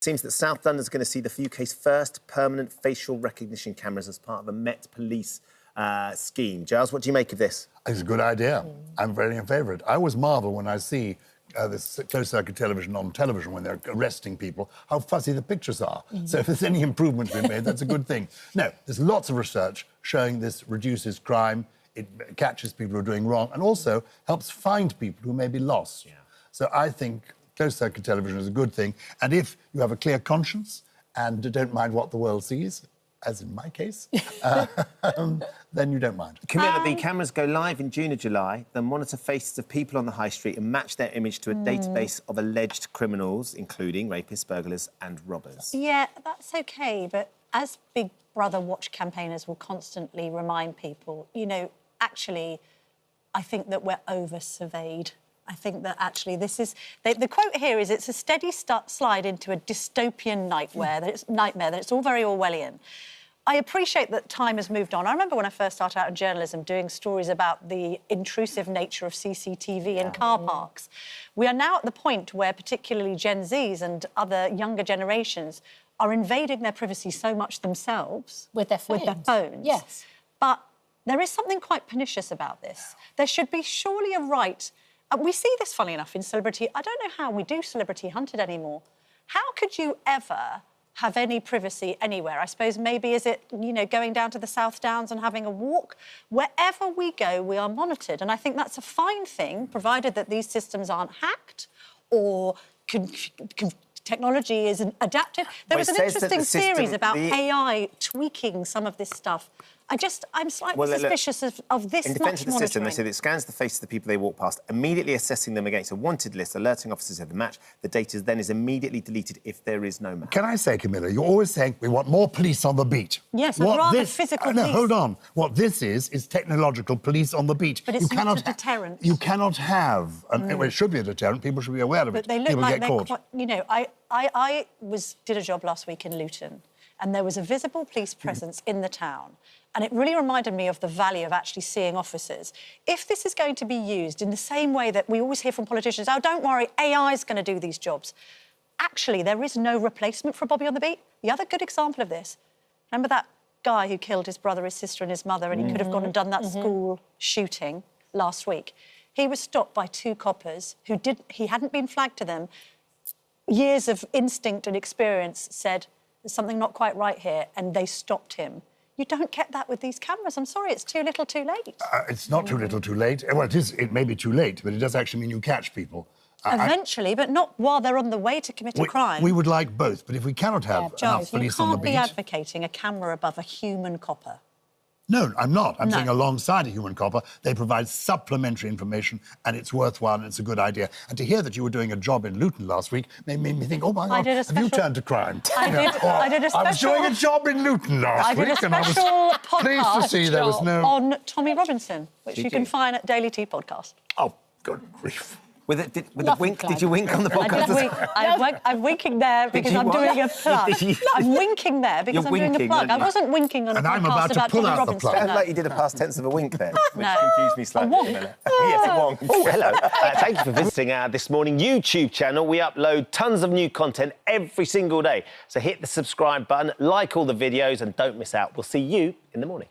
Seems that South London's going to see the UK's first permanent facial recognition cameras as part of a Met Police scheme. Giles, what do you make of this? It's a good idea. I'm very in favour of it. I always marvel when I see this closed-circuit television on television when they're arresting people, how fuzzy the pictures are. So if there's any improvement to be made, that's a good thing. No, there's lots of research showing this reduces crime, it catches people who are doing wrong, and also helps find people who may be lost. Yeah. So I think closed-circuit television is a good thing. And if you have a clear conscience and don't mind what the world sees, as in my case, then you don't mind. Camilla, the cameras go live in June or July. They'll monitor faces of people on the high street and match their image to a database of alleged criminals, including rapists, burglars and robbers. Yeah, that's OK, but as Big Brother Watch campaigners will constantly remind people, you know, actually, I think that we're over-surveyed. I think that actually this is... The quote here is, it's a steady slide into a dystopian nightmare, that it's all very Orwellian. I appreciate that time has moved on. I remember when I first started out in journalism doing stories about the intrusive nature of CCTV in car parks. We are now at the point where particularly Gen Zs and other younger generations are invading their privacy so much themselves. With their phones. Yes. But there is something quite pernicious about this. There should be surely a right... we see this, funnily enough, in celebrity... I don't know how we do Celebrity Hunted anymore. How could you ever have any privacy anywhere? I suppose maybe is it, you know, going down to the South Downs and having a walk? Wherever we go, we are monitored. And I think that's a fine thing, provided that these systems aren't hacked or technology is adapted. There was an interesting series about AI tweaking some of this stuff. I'm slightly suspicious of this in defence of the system, they say that it scans the faces of the people they walk past, immediately assessing them against a wanted list, alerting officers of the match. The data then is immediately deleted if there is no match. Can I say, Camilla, you're always saying we want more police on the beat. Yes, I'd rather physical police. No, hold on. What this is technological police on the beat. But it's not a deterrent. You cannot have... well, it should be a deterrent. People should be aware of it. But they look people like get they're caught. quite... You know, I did a job last week in Luton, and there was a visible police presence in the town. And it really reminded me of the value of actually seeing officers. If this is going to be used in the same way that we always hear from politicians, oh, don't worry, AI is going to do these jobs. Actually, there is no replacement for Bobby on the beat. The other good example of this, remember that guy who killed his brother, his sister and his mother, and he could have gone and done that school shooting last week? He was stopped by two coppers he hadn't been flagged to them. Years of instinct and experience said, there's something not quite right here, and they stopped him. You don't get that with these cameras. I'm sorry, it's too little too late. It's not too little too late. Well, it may be too late, but it does actually mean you catch people. Eventually, but not while they're on the way to commit a crime. We would like both, but if we cannot have enough police on the beat... You can't be advocating a camera above a human copper. No, I'm not. I'm saying alongside a human copper, they provide supplementary information, and it's worthwhile and it's a good idea. And to hear that you were doing a job in Luton last week made me think, oh, my God, have you turned to crime? I was doing a job in Luton last week, and I was pleased to see there was no... on Tommy Robinson, which you can find at Daily Tea Podcast. Oh, good grief. With a wink, did you wink on the podcast? I'm winking there because I'm doing a plug. I'm winking there because I'm doing a plug. I wasn't winking on a podcast about Tommy Robinson. It sounded like you did a past tense of a wink then, which No. confused me slightly. A wonk. Yes, a wonk. Oh, hello. Thank you for visiting our This Morning YouTube channel. We upload tons of new content every single day. So hit the subscribe button, like all the videos, and don't miss out. We'll see you in the morning.